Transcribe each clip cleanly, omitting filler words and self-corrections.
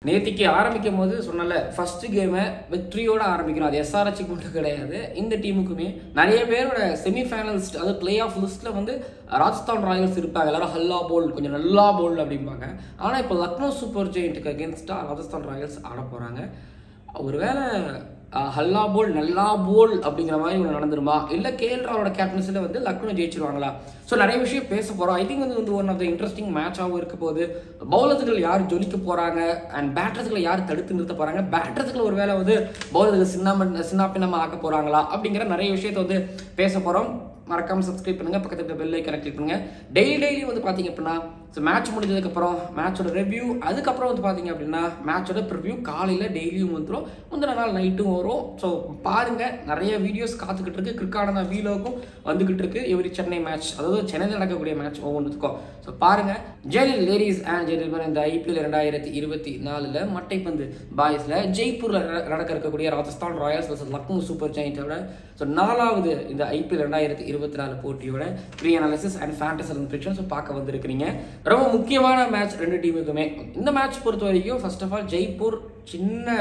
நேத்திக்கு ஆரம்பிக்கும்போது சொன்னல ஃபர்ஸ்ட் கேமை வெற்றியோட ஆரம்பிக்கணும். அது எஸ்ஆர்ஹெச் மட்டும் கிடையாது, இந்த டீமுக்குமே நிறைய பேரோட செமிஃபைனலிஸ்ட் அதாவது பிளே ஆஃப் லிஸ்ட்டில் வந்து ராஜஸ்தான் ராயல்ஸ் இருப்பாங்க. எல்லாரும் ஹல்லா போல் கொஞ்சம் நல்லா போல் அப்படிம்பாங்க. ஆனால் இப்போ லக்னோ சூப்பர் ஜெயிண்ட்டுக்கு அகேன்ஸ்டாக ராஜஸ்தான் ராயல்ஸ் ஆட போகிறாங்க. ஒருவேளை ஹல்லா போல் நல்லா போல் அப்படிங்கிற மாதிரி ஒன்று நடந்துருமா, இல்லை கேஎல் ராவோட கேப்டன்ஸில் வந்து லக்னோ ஜெயிச்சிருவாங்களா? ஸோ நிறைய விஷயம் பேச போகிறோம். ஐ திங்க் வந்து ஒன் ஆஃப் த இன்ட்ரெஸ்டிங் மேட்சாகவும் இருக்க போது. பவுலர்ஸ்கள் யார் ஜொலிக்க போகிறாங்க அண்ட் பேட்டர்ஸ்களை யார் தடுத்து நிறுத்த போகிறாங்க, பேட்டர்ஸ்களை ஒரு வேளை வந்து பவுலர்கள் சின்ன பின்னமாக ஆக்க போகிறாங்களா அப்படிங்கிற நிறைய விஷயத்தை வந்து பேச போகிறோம். மறக்காமல் சப்ஸ்கிரைப் பண்ணுங்கள், பக்கத்தில் பெல் ஐக்கானை கிளிக் பண்ணுங்கள். டெய்லி வந்து பார்த்தீங்க அப்படின்னா மேட்ச் முடிஞ்சதுக்கப்புறம் மேட்சோட ரிவ்யூ, அதுக்கப்புறம் வந்து பார்த்தீங்க அப்படின்னா மேட்சோட ப்ரிவ்யூ காலையில் டெய்லியும் வந்துடும், முந்தின நாள் நைட்டும் வரும். ஸோ பாருங்கள், நிறைய வீடியோஸ் காத்துக்கிட்டு இருக்கு. கிரிக்கான வீலோக்கும் வந்துக்கிட்டு இருக்கு. எவ்ரி சென்னை மேட்ச், அதாவது சென்னையில் நடக்கக்கூடிய மேட்ச் ஒவ்வொன்றுக்கும். ஸோ பாருங்கள். ஜெயலலிதா லேடிஸ் அண்ட் ஜென்டில்மேன், இந்த ஐபிஎல் 2024 மட்டைப்பந்து பாய்ஸில் ஜெய்ப்பூரில் நடக்க இருக்கக்கூடிய Rajasthan Royals versus Lucknow super ஜெயிண்ட்டோட ஸோ 4வது இந்த ஐபிஎல் 2024 போட்டியோட pre analysis and fantasy predictions பார்க்க வந்திருக்கிறீங்க. ரொம்ப முக்கியமான மேட்ச் ரெண்டு டீமுக்குமே. இந்த மேட்ச் பொறுத்த வரைக்கும் ஃபர்ஸ்ட் ஆஃப் ஆல் ஜெய்ப்பூர் சின்ன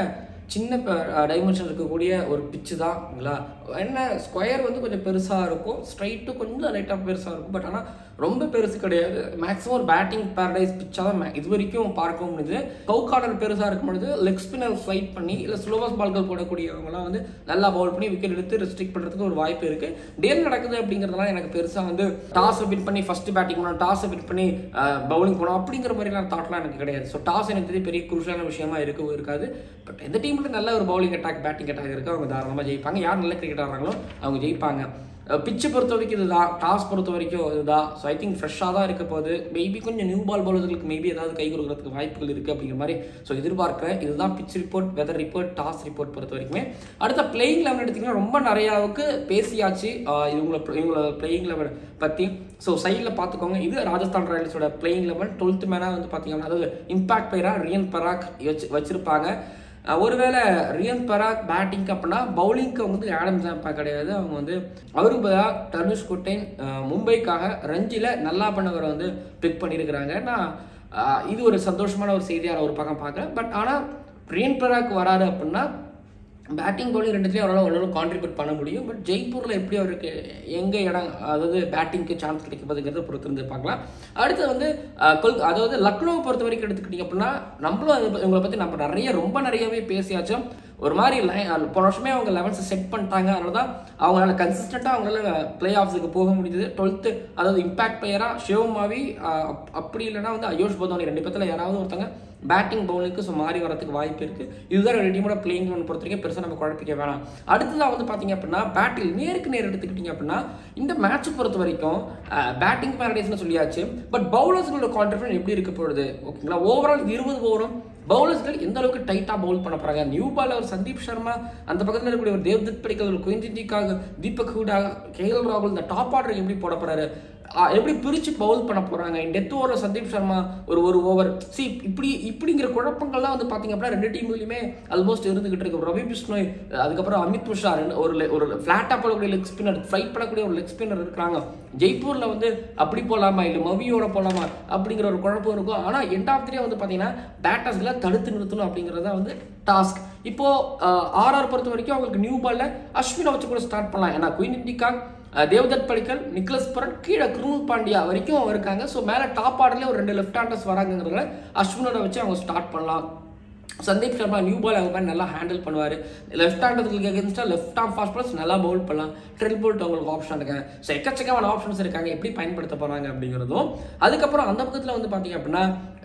டைமென்ஷன் இருக்கக்கூடிய ஒரு பிச்சு தான்ங்களா. என்ன ஸ்கொயர் வந்து கொஞ்சம் பெருசாக இருக்கும், ஸ்ட்ரைட்டு கொஞ்சம் லைட்டாக பெருசாக இருக்கும், பட் ஆனால் ரொம்ப பெருசு கிடையாது. மேக்ஸிமம் ஒரு பேட்டிங் பேரடைஸ் பிச்சாக தான் இது வரைக்கும் பார்க்க முடியுது. கவுக் ஆர்டர் பெருசாக இருக்கும் பொழுது லெக் ஸ்பின்னர் ஃப்ளைட் பண்ணி இல்லை ஸ்லோவஸ்ட் பால்கள் போடக்கூடியவங்களாம் வந்து நல்லா பவுல் பண்ணி விக்கெட் எடுத்து ரெஸ்ட்ரிக்ட் பண்ணுறதுக்கு ஒரு வாய்ப்பு இருக்குது. டேல் நடக்குது அப்படிங்கிறதுலாம் எனக்கு பெருசாக வந்து டாஸை வின் பண்ணி ஃபஸ்ட்டு பேட்டிங் பண்ணணும், டாஸை வின் பண்ணி பவுலிங் போகணும் அப்படிங்கிற மாதிரிலாம் தாட்லாம் எனக்கு கிடையாது. ஸோ டாஸ் எனக்கு தெரியும் பெரிய குரூஷியலான விஷயமா இருக்கவும் இருக்காது. பட் எந்த டீமில் நல்ல ஒரு பவுலிங் அட்டாக் பேட்டிங் அட்டாக் இருக்குது, அவங்க தாராளமாக ஜெயிப்பாங்க. யார் நல்ல கிரிக்கெட் ஆடுறாங்களோ அவங்க ஜெயிப்பாங்க. பிச்சை பொறுத்த வரைக்கும் இதுதான், டாஸ் பொறுத்த வரைக்கும் இதுதான். ஸோ ஐ திங்க் ஃப்ரெஷ்ஷாக தான் இருக்க போது. மேபி கொஞ்சம் நியூ பால் பவுலர்களுக்கு மேபி ஏதாவது கை கொடுக்குறதுக்கு வாய்ப்புகள் இருக்குது அப்படிங்கிற மாதிரி ஸோ எதிர்பார்க்குறேன். இதுதான் pitch report, weather report, toss report பொறுத்த வரைக்குமே. அடுத்த பிளேயிங் லெவன் எடுத்திங்கன்னா ரொம்ப நிறையாவுக்கு பேசியாச்சு இவங்களோட பிளேயிங் லெவன் பற்றி. ஸோ சைடில் பார்த்துக்கோங்க, இது ராஜஸ்தான் ராயல்ஸோட பிளேயிங் லெவன். 12th மேனாக வந்து பார்த்தீங்கன்னா அதாவது இம்பாக்ட் பிளேயராக ரியன் பராக் வச்சிருப்பாங்க. ஒருவேளை ரியன் பராக் பேட்டிங்க்கு அப்படின்னா பவுலிங்க்கு வந்து ஆடம் ஜாம்பா கிடையாது. அவங்க வந்து அவருக்கு பதிலாக தனுஷ் குட்டேன் மும்பைக்காக ரஞ்சியில் நல்லா பண்ணவரை வந்து பிக் பண்ணியிருக்கிறாங்க. நான் இது ஒரு சந்தோஷமான ஒரு செய்தியாக ஒரு பக்கம் பார்க்குறேன். பட் ஆனால் ரியன் பராக் வராரு அப்படின்னா பேட்டிங் பவுலிங் ரெண்டுத்துலேயும் அவரால் கான்ட்ரிபியூட் பண்ண முடியும். பட் ஜெய்ப்பூரில் எப்படி அவருக்கு எங்கே இடம், அதாவது பேட்டிங்க்கு சான்ஸ் கிடைக்குதுங்கிறத பொறுத்து இருந்து பார்க்கலாம். அடுத்து வந்து அதாவது லக்னோவை பொறுத்த வரைக்கும் எடுத்துக்கிட்டிங்க அப்படின்னா நம்மளும் இவங்களை பற்றி நம்ம ரொம்ப நிறையவே பேசியாச்சும். ஒரு மாதிரி போன வருஷமே அவங்க லெவல்ஸை செட் பண்ணிட்டாங்க. அதனால தான் அவங்களால கன்சிஸ்டண்ட்டாக அவங்களால பிளே ஆஃப்ஸுக்கு போக முடியுது. 12th அதாவது இம்பாக்ட் பிளேயராக ஷிவமாவி, அப்படி இல்லைன்னா வந்து அயோஷ் பதோனி, ரெண்டு பேர்த்தில் யாராவது ஒருத்தங்க பேட்டிங் பவுலிங்க்கு ஸோ மாறி வரதுக்கு வாய்ப்பு இருக்குது. இதுதான் ரெண்டு டீமோட பிளேயிங் லெவன் பொறுத்த வரைக்கும் பெருசாக நம்ம குழப்பிக்க வேணாம். அடுத்ததாக வந்து பார்த்தீங்க அப்படின்னா பேட்டில் நேருக்கு நேர் எடுத்துக்கிட்டிங்க அப்படின்னா இந்த மேட்ச் பொறுத்த வரைக்கும் பேட்டிங் பேரடைஸ்னு சொல்லியாச்சு. பட் பவுலர்ஸ்களோட கான்ட்ரிபியூஷன் எப்படி இருக்க போகுது ஓகேங்களா. ஓவரால் 20 ஓவரும் பவுலர்ஸ்கள் எந்த அளவுக்கு டைட்டாக பவுல் பண்ண போகிறாங்க. நியூ பால் ஒரு சந்தீப் சர்மா, அந்த பக்கத்தில் இருக்கக்கூடிய ஒரு தேவ்தத் படிக்கல், ஒரு குயின்ஜிக்காக தீபக் ஹூடா, கேஎல் ராகுல், இந்த டாப் ஆர்டர் எப்படி போட போகிறாரு, எப்படி பிரித்து பவுல் பண்ண போகிறாங்க. டெத் ஓவர் சந்தீப் சர்மா ஒரு ஓவர் இப்படிங்கிற குழப்பங்கள்லாம் வந்து பார்த்தீங்க அப்படின்னா ரெண்டு டீம்லையுமே ஆல்மோஸ்ட் இருந்துகிட்டு இருக்கு. ரவி பிஷ்ணோய், அதுக்கப்புறம் அமித் மிஸ்ரா, ஒரு ஃப்ளாட்டாக போடக்கூடிய லெக் ஸ்பின்னர், ஃப்ளைட் பண்ணக்கூடிய ஒரு லெக் ஸ்பின்னர் இருக்கிறாங்க. ஜெய்ப்பூரில் வந்து அப்படி போகலாமா இல்லை மவியோட போகலாமா அப்படிங்கிற ஒரு குழப்பம் இருக்கும். ஆனால் எண்ட் ஆஃப் தி டே வந்து பார்த்தீங்கன்னா பேட்டர்ஸ்களை தடுத்து நிறுத்தணும் அப்படிங்கிறது தான் வந்து டாஸ்க். இப்போது ஆர்ஆர் பொறுத்த வரைக்கும் அவங்களுக்கு நியூ பாலில் அஸ்வினை வச்சு கூட ஸ்டார்ட் பண்ணலாம். ஏன்னா குயின்ஜிக்காக தேவ்தத் படிக்கல், நிக்லஸ் பரட், கீழே குருல் பாண்டியா வரைக்கும் இருக்காங்க. ஸோ மேலே டாப் ஆர்டர்லேயே ஒரு 2 லெஃப்ட் ஹேண்டர்ஸ் வராங்கிறதுனால அஸ்வினோட வச்சு அவங்க ஸ்டார்ட் பண்ணலாம். சந்தீப் சர்மா நியூ பால் அவங்க மாதிரி நல்லா ஹேண்டில் பண்ணுவார். லெஃப்ட் ஹேண்டருக்கு அகேன்ஸ்டாக லெஃப்ட் ஆர்ம் ஃபாஸ்ட் பால்ஸ் நல்லா பவுல் பண்ணலாம். ட்ரில் போல்ட் அவங்களுக்கு ஆப்ஷன் இருக்காங்க. ஸோ எக்கச்சக்கமான ஆப்ஷன்ஸ் இருக்காங்க, எப்படி பயன்படுத்த போகிறாங்க அப்படிங்கிறதும். அதுக்கப்புறம் அந்த பக்கத்தில் வந்து பார்த்தீங்க அப்படின்னா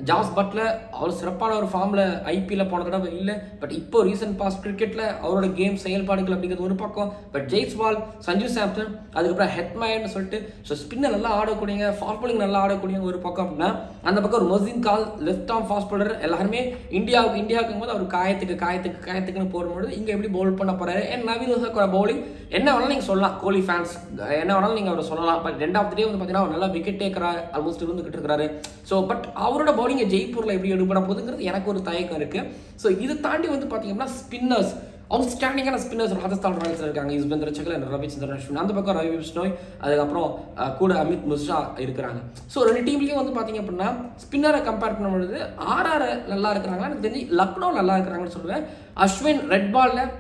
ஜாஸ் பட்லர் அவர் சிறப்பான ஒரு ஃபார்மில் ஐபிஎல்ல போன தடவை இல்லை. பட் இப்போ ரீசன்ட் பாஸ்ட் கிரிக்கெட்டில் அவரோட கேம் செயல்பாடுகள் அப்படிங்கிறது ஒரு பக்கம். பட் ஜெய்ஸ்வால், சஞ்சு சாம்சன், அதுக்கப்புறம் ஹெட்மயர்னு சொல்லிட்டு ஸோ ஸ்பின்னர் நல்லா ஆடக்கூடியங்க, ஃபாஸ்ட் பாலிங் நல்லா ஆடக்கூடியவங்க ஒரு பக்கம் அப்படின்னா அந்த பக்கம் ஒரு மொசின் கால் லெஃப்ட் ஆர்ம் ஃபாஸ்ட் பாலர் எல்லாருமே இந்தியாவுக்கு போது அவர் காயத்துக்குன்னு போடும்போது இங்கே எப்படி பவுல் பண்ண போறாரு. நவீன பவுலிங் என்ன வேணாலும் நீங்கள் சொல்லலாம், கோலி ஃபேன்ஸ் என்ன வேணாலும் நீங்கள் அவரை சொல்லலாம். பட் எண்ட் ஆஃப் தி டே வந்து பார்த்தீங்கன்னா அவர் நல்லா விக்கெட் டேக்கராக ஆல்மோஸ்ட் இருந்துகிட்டு இருக்கிறாரு. ஸோ பட் அவரோட பவுலிங்கை ஜெய்ப்பூரில் எப்படி எடுப்பட போகுதுங்கிறது எனக்கு ஒரு தயக்கம் இருக்குது. ஸோ இதை தாண்டி வந்து பார்த்தீங்கன்னா ஸ்பின்னர்ஸ் அவுட்ஸ்டாண்டிங்கான ஸ்பின்னர்ஸ் ராஜஸ்தான் ராயல்ஸில் இருக்காங்க. யுஸ்வேந்திர சகல் அண்ட் ரவிச்சந்திரன் அஸ்வின். அந்த பக்கம் ரவி பிஷ்ணோய், அதுக்கப்புறம் கூட அமித் மிஸ்ரா இருக்கிறாங்க. ஸோ 2 டீம்லேயும் வந்து பார்த்தீங்க அப்படின்னா ஸ்பின்னரை கம்பேர் பண்ணும்பொழுது ஆர்ஆர் நல்லா இருக்கிறாங்களா, எனக்கு தெரிஞ்சு லக்னோ நல்லா இருக்கிறாங்கன்னு சொல்லுவேன். அஸ்வின் ரெட் பாலில்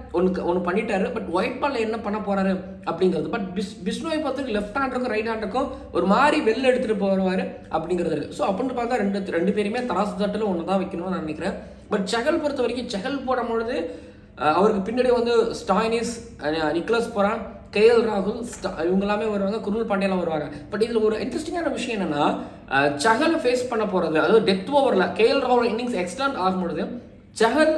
ஒன்று பண்ணிட்டாரு, பட் ஒயிட் பாலில் என்ன பண்ண போறாரு அப்படிங்கிறது. பட் பிஷ்ணோயை பொறுத்தவரைக்கும் லெஃப்ட் ஹேண்டருக்கும் ரைட் ஹேண்டருக்கும் ஒரு மாதிரி வெளில எடுத்துகிட்டு போவார் அப்படிங்கிறது இருக்குது. ஸோ அப்படின்னு பார்த்தா ரெண்டு பேருமே தராசு தட்டில் ஒன்று தான் வைக்கணும்னு நான் நினைக்கிறேன். பட் சகல் பொறுத்த வரைக்கும் சகல் போடும்பொழுது அவருக்கு பின்னாடி வந்து ஸ்டாய்னிஸ், நிக்லஸ் போரான், கேஎல் ராகுல், இவங்க எல்லாமே வருவாங்க, குருல் பாண்டியெல்லாம் வருவாங்க. பட் இதில் ஒரு இன்ட்ரெஸ்டிங்கான விஷயம் என்னன்னா, சகலை ஃபேஸ் பண்ண போகிறது, அதாவது டெத் ஓவரில் கேஎல் ராகுல் இன்னிங்ஸ் எக்ஸ்டெண்ட் ஆகும்பொழுது சகல்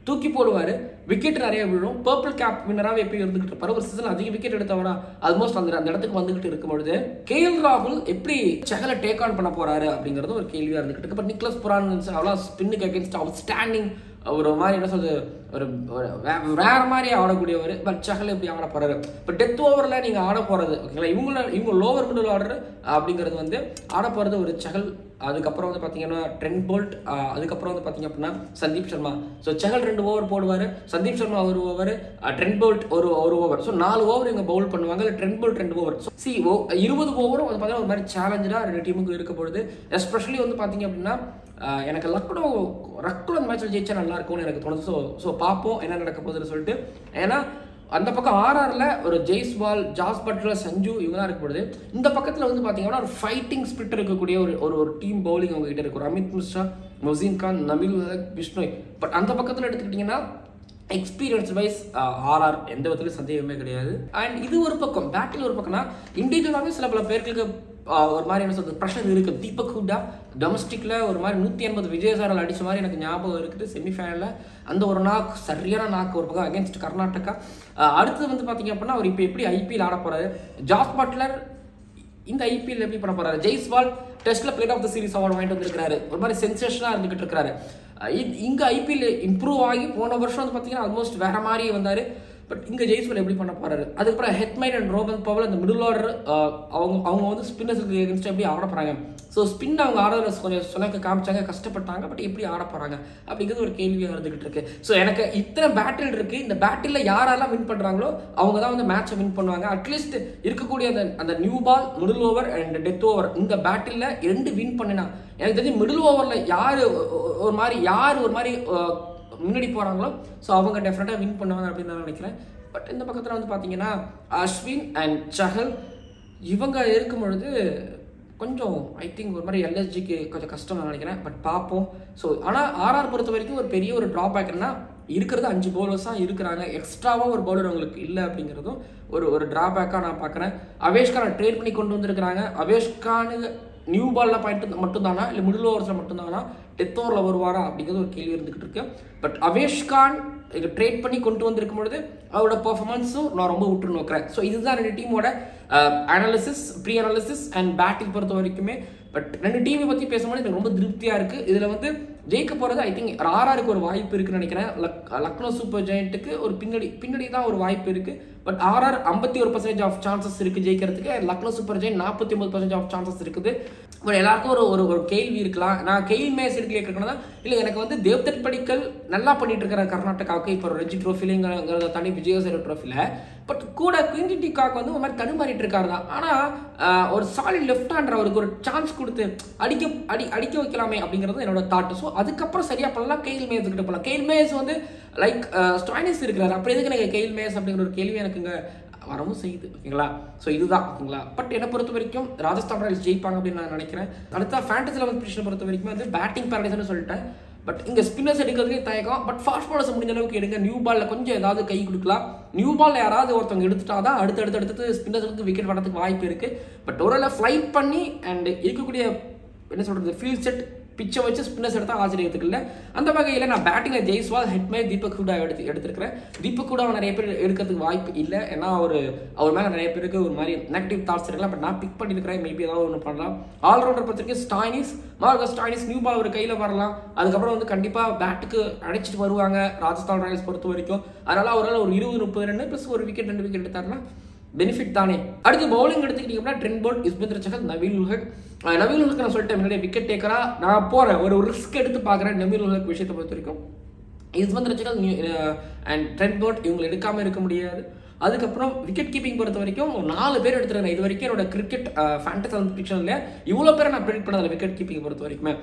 தூக்கி போடுவார், விக்கெட் நிறைய விழும், பர்பிள் கேப் வின்னராகவே எப்பயும் இருந்துகிட்டு இருப்பாரு. ஒரு சீசன் அதிக விக்கெட் எடுத்தவரா ஆல்மோஸ்ட் அந்த இடத்துக்கு வந்துகிட்டு இருக்கும்பொழுது கேஎல் ராகுல் எப்படி சகலை டேக் ஆன் பண்ண போறாரு அப்படிங்கிறது ஒரு கேள்வியாக இருந்துகிட்டு இருக்கு. பட் நிக்லஸ் புரான் அவ்வளோ ஸ்பின்னுக்கு அகேன்ஸ்ட் அவுட் ஸ்டாண்டிங் ஒரு மாதிரி என்ன சொல்றது, ஒரு வேற மாதிரி ஆடக்கூடியவர். பட் சகல் எப்படி ஆட போறாரு, இப்போ டெத் ஓவரில் நீங்கள் ஆட போறது ஓகேங்களா, இவங்க லோவர் மிடில் ஆர்டர் அப்படிங்கிறது வந்து ஆட போறது ஒரு சகல், அதுக்கப்புறம் வந்து பார்த்தீங்கன்னா ட்ரெண்ட் போல்ட், அதுக்கப்புறம் வந்து பார்த்தீங்க அப்படின்னா சந்தீப் சர்மா. ஸோ சகல் 2 ஓவர் போடுவார், Sandeep Sharma 1 over, Trent Boult ஒரு ஓவர். ஸோ 4 ஓவர் இவங்க பவுல் பண்ணுவாங்க, இல்லை ட்ரெண்ட் போல்ட் 2 ஓவர். ஸோ 20 ஓவரும் வந்து பார்த்தீங்கன்னா ஒரு மாதிரி சேலஞ்சாக 2 டீமுக்கு இருக்க பொழுது, எஸ்பெஷலி வந்து பார்த்தீங்க அப்படின்னா எனக்கு லக்னோ அந்த மேட்ச்சில் ஜெயிச்சா நல்லா இருக்கும்னு எனக்கு தோணுது. ஸோ பார்ப்போம் என்ன நடக்க போகுதுன்னு சொல்லிட்டு. ஏன்னா அந்த பக்கம் ஆர்ஆரில் ஒரு ஜெய்ஸ்வால், ஜாஸ் பட்லர், சஞ்சு இவங்க தான் இருக்கப்படுது. இந்த பக்கத்தில் வந்து பார்த்தீங்கன்னா ஒரு ஃபைட்டிங் ஸ்பிரிட் இருக்கக்கூடிய ஒரு டீம் பவுலிங் அவங்க கிட்ட இருக்கு. அமித் மிஸ்ரா, மொசீன் கான், நபீல் உல் பிஷ்ணோய். பட் அந்த பக்கத்தில் எடுத்துக்கிட்டிங்கன்னா எக்ஸ்பீரியன்ஸ் வைஸ் ஆர்ஆர் எந்த விதத்துலையும் சந்தேகமே கிடையாது. அண்ட் இது ஒரு பக்கம், பேட்டில் ஒரு பக்கம்னா இண்டிவிஜுவலாகவே சில பல பேருக்கு ஒரு மாதிரி என்ன சொல்றது ப்ரெஷர் இருக்குது. தீபக் ஹூடா டொமஸ்டிக்ல ஒரு மாதிரி 180 விஜயசாரல் அடிச்ச மாதிரி எனக்கு ஞாபகம் இருக்குது செமிஃபைனலில். அந்த ஒரு சரியான நாக்கு ஒரு பக்கம் அகேன்ஸ்ட் கர்நாடகா. அடுத்தது வந்து பார்த்தீங்க அப்படின்னா அவர் இப்போ எப்படி ஐபிஎல் ஆட போறாரு, ஜாஸ் பட்லர் இந்த ஐபிஎல் எப்படி பண்ண போறாரு, ஜெய்ஸ்வால் டெஸ்ட்ல player of the series award வாங்கிட்டு வந்திருக்காரு, ஒரு மாதிரி சென்சேஷனாக இருந்துகிட்டு இருக்காரு. இங்கே ஐபிஎல் இம்ப்ரூவ் ஆகி போன வருஷம் வந்து பார்த்தீங்கன்னா ஆல்மோஸ்ட் வேற மாதிரி வந்தார். பட் இங்கே ஜெய்ஸ்வால் எப்படி பண்ண போறாரு, அதுக்கப்புறம் ஹெட்மைட் அண்ட் ரோபன் பவல் அந்த மிடில் ஆர்டர் அவங்க வந்து ஸ்பின்னர்ஸுக்கு எகென்ஸ்ட் எப்படி ஆட போறாங்க. ஸோ ஸ்பின் அவங்க ஆர்டர்ஸ் கொஞ்சம் சொன்னக்கு காமிச்சாங்க, கஷ்டப்பட்டாங்க. பட் எப்படி ஆட போறாங்க அப்படிங்கிறது ஒரு கேள்வியாக இருந்துகிட்டு இருக்கு. ஸோ எனக்கு இத்தனை பேட்டில் இருக்கு, இந்த பேட்டில் யாரெல்லாம் வின் பண்றாங்களோ அவங்க தான் வந்து மேட்சை வின் பண்ணுவாங்க. அட்லீஸ்ட் இருக்கக்கூடிய அந்த new ball, middle over and death over, இந்த பேட்டில் 2 வின் பண்ணினா எனக்கு தெரிஞ்சு மிடில் ஓவரில் யார் ஒரு மாதிரி முன்னாடி போகிறாங்களோ ஸோ அவங்க டெஃபினட்டாக வின் பண்ணுவாங்க அப்படின்னு நான் நினைக்கிறேன். பட் இந்த பக்கத்தில் வந்து பார்த்தீங்கன்னா அஸ்வின் அண்ட் சஹல் இவங்க இருக்கும் பொழுது கொஞ்சம் ஐ திங்க் ஒரு மாதிரி எல்எஸ்ஜிக்கு கொஞ்சம் கஷ்டம் நான் நினைக்கிறேன். பட் பார்ப்போம். ஸோ ஆனால் ஆர்ஆர் பொறுத்த வரைக்கும் ஒரு பெரிய ஒரு ட்ராபேக் என்ன, இருக்கிறது 5 பவுலர்ஸாக இருக்கிறாங்க, எக்ஸ்ட்ராவாக ஒரு பவுலர் அவங்களுக்கு இல்லை அப்படிங்கிறதும் ஒரு ட்ராபேக்காக நான் பார்க்குறேன். அவேஷ்கானை ட்ரேட் பண்ணி கொண்டு வந்திருக்கிறாங்க. அவேஷ்கானு நியூ பாலில் பாயிண்ட் மட்டும்தானா, இல்லை மிடில் ஓவர்ஸில் மட்டும்தானா, டெத் ஓவரில் வருவாரா அப்படிங்கிறது ஒரு கேள்வி இருந்துகிட்டு இருக்கு. பட் அவேஷ்கான் இது ட்ரேட் பண்ணி கொண்டு வந்திருக்கும் பொழுது அவரோட பர்ஃபார்மன்ஸும் நான் ரொம்ப விட்டு நோக்கிறேன். ஸோ இதுதான் 2 டீமோட analysis, pre analysis and batting பொறுத்த வரைக்குமே. பட் 2 டீமை பற்றி பேசும்போது எனக்கு ரொம்ப திருப்தியாக இருக்குது. இதில் வந்து ஜெயிக்க போகிறது ஐ திங்க் ஆர்ஆருக்கு ஒரு வாய்ப்பு இருக்குன்னு நினைக்கிறேன். லக்னோ சூப்பர் ஜெயண்ட்டுக்கு ஒரு பின்னாடி தான் ஒரு வாய்ப்பு இருக்குது. பட் ஆர்ஆர் 51% ஆஃப் சான்சஸ் இருக்குது ஜெயிக்கிறதுக்கு, Lucknow super giant 49% of chances இருக்குது. பட் எல்லாருக்கும் ஒரு கேள்வி இருக்கலாம், நான் கெயில் மேஸ் கேட்கறேன்னா இல்லை எனக்கு வந்து தேவ்தத் படிக்கல் நல்லா பண்ணிட்டு இருக்கிற கர்நாடகாவுக்கு இப்போ ரஞ்சி ட்ரோஃபிலுங்கிறத தாண்டி விஜயசாகர் ட்ரோஃபியில். பட் கூட குயின்டன் டி காக் வந்து ஒரு மாதிரி தடுமாறிட்டு இருக்காரு தான். ஆனால் ஒரு சாலிட் லெஃப்ட் ஹேண்டர் அவருக்கு ஒரு சான்ஸ் கொடுத்து அடிக்க வைக்கலாமே அப்படிங்கிறது என்னோட தாட். ஸோ அதுக்கப்புறம் சரியா பண்ணலாம், கெயில் மேஸ் கிட்ட போகலாம். கெயில் மேஸ் வந்து லைக் ஸ்டாய்னிஸ் இருக்கிறாரு, அப்படி எதுக்கு எனக்கு கெயில் மேஸ் அப்படிங்கிற ஒரு கேள்வி எனக்கு இங்கே வரவும் செய்யுது ஓகேங்களா. ஸோ இதுதான் ஓகேங்களா. பட் என்னை பொறுத்த வரைக்கும் ராஜஸ்தான் ராயல்ஸ் ஜெயிப்பாங்க அப்படின்னு நான் நினைக்கிறேன். அடுத்த ஃபேண்டசி லெவல் பொசிஷனை பொறுத்த வரைக்கும் வந்து பேட்டிங் பேரடைஸ்னு சொல்லிட்டேன். பட் இங்கே ஸ்பின்னர்ஸ் எடுக்கிறதுலேயே தயக்கம். பட் ஃபாஸ்ட் பாலர்ஸ் முடிஞ்ச அளவுக்கு எடுங்க. நியூ பாலில் கொஞ்சம் ஏதாவது கை கொடுக்கலாம். நியூ பாலில் யாராவது ஒருத்தவங்க எடுத்துட்டா தான் அடுத்து ஸ்பின்னர்ஸுக்கு விக்கெட் வரதுக்கு வாய்ப்பு இருக்குது. பட் ஒரு ஃப்ளைட் பண்ணி அண்ட் இருக்கக்கூடிய என்ன சொல்கிறது ஃபீல்ட் செட் பிச்சை வச்சு ஸ்பின்னர்ஸ் எடுத்தால் ஆச்சரியத்துக்கு இல்லை. அந்த வகையில் நான் பேட்டிங்கில் ஜெய்ஸ்வால், ஹெட்மே, தீபக் ஹூடா எடுத்துருக்கிறேன். தீபக் ஹூடாவை நிறைய பேர் எடுக்கிறதுக்கு வாய்ப்பு இல்லை, ஏன்னா அவர் மேலே நிறைய பேருக்கு ஒரு மாதிரி நெகட்டிவ் தாட்ஸ் இருக்கலாம். பட் நான் பிக் பண்ணியிருக்கிறேன், மேபி ஏதாவது ஒன்று பண்ணலாம். ஆல்ரவுண்டர் பொறுத்தவரைக்கும் ஸ்டாய்னிஸ் நியூ பால் ஒரு கையில் வரலாம். அதுக்கப்புறம் வந்து கண்டிப்பாக பேட்டுக்கு அடைச்சிட்டு வருவாங்க ராஜஸ்தான் ராயல்ஸ் பொறுத்த வரைக்கும். அதனால் அவரால் ஒரு 20-30 ரன் ப்ளஸ் ஒரு விக்கெட் 2 விக்கெட் எடுத்தாருன்னா பெனிஃபிட் தானே. அடுத்து பவுலிங் எடுத்துக்கிட்டீங்கன்னா ட்ரெண்ட் போல்ட், யுஸ்வேந்திர சஹல், நபீல் உல் ஹக். நபீல் உல் ஹக் நான் சொல்லிட்டேன் முன்னாடியே விக்கெட் டேக்கரா நான் போகிறேன், ஒரு ரிஸ்க் எடுத்து பார்க்குறேன் நபீல் உல் ஹக் விஷயத்தை பொறுத்த வரைக்கும். Yuzvendra Chahal and Trent Boult இவங்களை எடுக்காமல் இருக்க முடியாது. அதுக்கப்புறம் விக்கெட் கீப்பிங் பொறுத்த வரைக்கும் 4 பேர் எடுத்துருக்கேன். இது வரைக்கும் என்னோட கிரிக்கெட் ஃபேண்டசி ப்ரிடிக்ஷன்ல இவ்வளோ பேரை நான் ப்ரிடிக்ட் பண்ணதில்லை விக்கெட் கீப்பிங் பொறுத்த வரைக்குமே.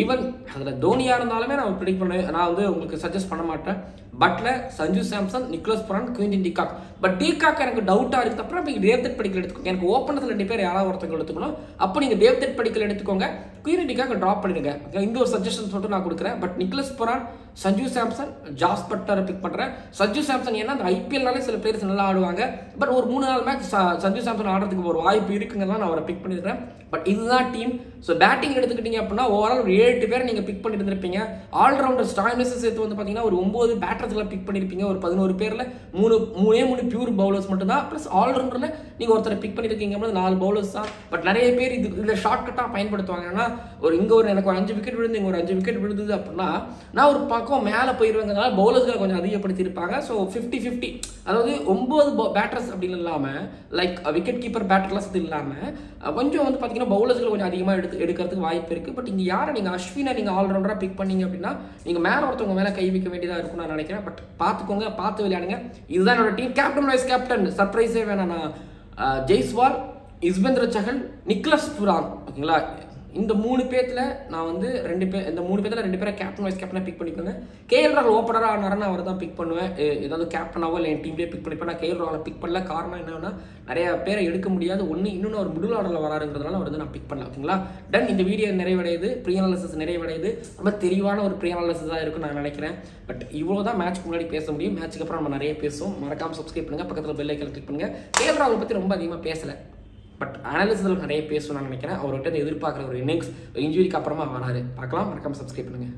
ஈவன் அதில் தோனியாக இருந்தாலுமே நான் ப்ரிடிக்ட் பண்ணுவேன், நான் வந்து உங்களுக்கு சஜஸ்ட் பண்ண மாட்டேன். Buttler, Sanju Samson, Nicholas Pooran, Quinton de Kock. But de Kock எனக்கு டவுட்டாக இருக்குது. அப்புறம் நீங்கள் டேவிட் படிக்கல் எடுத்துக்கோங்க. எனக்கு ஓப்பனத்தில் 2 பேர் யாராவது ஒருத்தங்க எடுத்துக்கணும். அப்போ நீங்கள் டேவிட் படிக்கல் எடுத்துக்கோங்க, குவிண்டன் டிகாக் ட்ராப் பண்ணிடுங்க. இந்த ஒரு சஜஷன் சொல்லிட்டு நான் கொடுக்குறேன். But Nicholas Pooran, Sanju Samson, Jos பட்லரை பிக் பண்ணுறேன். சஞ்சு சாம்சன் ஏன்னா அந்த ஐபிஎல்னாலே சில பிளேயர்ஸ் நல்லா ஆடுவாங்க. பட் ஒரு 3-4 மேட்ச் சஞ்சு சாம்சன் ஆடுறதுக்கு ஒரு வாய்ப்பு இருக்குங்கலாம் நான் அவரை பிக் பண்ணியிருக்கேன். பட் இதுதான் டீம். ஸோ பேட்டிங் எடுத்துக்கிட்டீங்க அப்படின்னா ஓவரால் ஒரு 7 பேர் நீங்கள் பிக் பண்ணிட்டு இருந்திருப்பீங்க. ஆல்ரவுண்டர் ஸ்டாயினஸ் சேர்த்து வந்து பார்த்தீங்கன்னா ஒரு 9 பேட்டர்ஸ்லாம் பிக் பண்ணியிருப்பீங்க. ஒரு 11 பேரில் 3 பியூர் பவுலர்ஸ் மட்டும் தான். ப்ளஸ் ஆல்ரவுண்டரில் நீங்கள் ஒருத்தரை பிக் பண்ணியிருக்கீங்க 4 பவுலர்ஸ் தான். பட் நிறைய பேர் இதில் ஷார்ட் கட்டாக பயன்படுத்துவாங்க. ஏன்னா இங்கே எனக்கு ஒரு 5 விக்கெட் விழுந்து, இங்கே ஒரு 5 விக்கெட் விழுந்தது அப்படின்னா நான் ஒரு பக்கம் மேலே போயிடுவேங்கிறதுனால பவுலர்ஸ்களை கொஞ்சம் அதிகப்படுத்தியிருப்பாங்க. ஸோ 50-50, அதாவது 9 பேட்டர்ஸ் அப்படின்னு இல்லாமல் லைக் விக்கெட் கீப்பர் பேட்டர்லாம் இது இல்லாமல் கொஞ்சம் வந்து பார்த்தீங்கன்னா பவுலர்ஸ்கள் கொஞ்சம் அதிகமாக எடுக்கிறதுக்கு வாய்ப்பு இருக்குது. பட் இங்கே யாரை நீங்கள் அஸ்வினை நீங்கள் ஆல்ரவுண்டராக பிக் பண்ணீங்க அப்படின்னா நீங்கள் மேலே ஒருத்தவங்க மேலே கை வைக்க வேண்டியதாக இருக்கும்னு நான் நினைக்கிறேன். பட் பார்த்துக்கோங்க, பார்த்து விளையாடுங்க. இதுதான் என்னோட டீம். கேப்டன் வைஸ் கேப்டன் சர்ப்ரைஸே வேணாம். ஜெய்ஸ்வால், யுஸ்வேந்திர சஹல், நிக்கோலஸ் புரான், ஓகேங்களா. இந்த 3 பேர்த்துல நான் வந்து 2 பேர், இந்த 3 பேர்த்துல 2 பேரை கேப்டன் வைஸ் கேப்டனாக பிக் பண்ணிக்கோங்க. கேஎல் ராகுல் ஓப்பனராக ஆனாருன்னா அவர் தான் பிக் பண்ணுவேன். ஏதாவது கேப்டனாவோ இல்லை என் டீம்லேயே பிக் பண்ணிப்பேன். நான் கேஎல் ராகுலை பிக் பண்ணல. காரணம் என்னன்னா நிறைய பேரை எடுக்க முடியாது. இன்னொன்று ஒரு மிடில் ஆர்டரில் வராருங்கிறதுனால அவர் வந்து நான் பிக் பண்ணல. ஓகேங்களா, டன். இந்த வீடியோ நிறைவடையுது, ப்ரீ அனாலிசிஸ் நிறைவடையுது. ரொம்ப தெளிவான ஒரு ப்ரீ அனாலிசிஸ் தான் இருக்குன்னு நான் நினைக்கிறேன். பட் இவ்வளோ தான் மேட்ச்க்கு முன்னாடி பேச முடியும். மேட்ச்சுக்கு அப்புறம் நம்ம நிறைய பேசுவோம். மறக்காமல் சப்ஸ்கிரைப் பண்ணுங்கள், பக்கத்தில் பெல் ஐக்கனை கிளிக் பண்ணுங்கள். கேஎல் ராகுலை பற்றி ரொம்ப அதிகமாக பேசலை, பட் அனாலிசிஸில் நிறைய பேசணும்னு நினைக்கிறேன். அவர்கிட்ட எதிர்பார்க்குற ஒரு இன்னிங்ஸ் இன்ஜுரிக்கு அப்புறமா வராரு. பார்க்கலாம். மறக்காமல் சப்ஸ்கிரைப் பண்ணுங்கள்.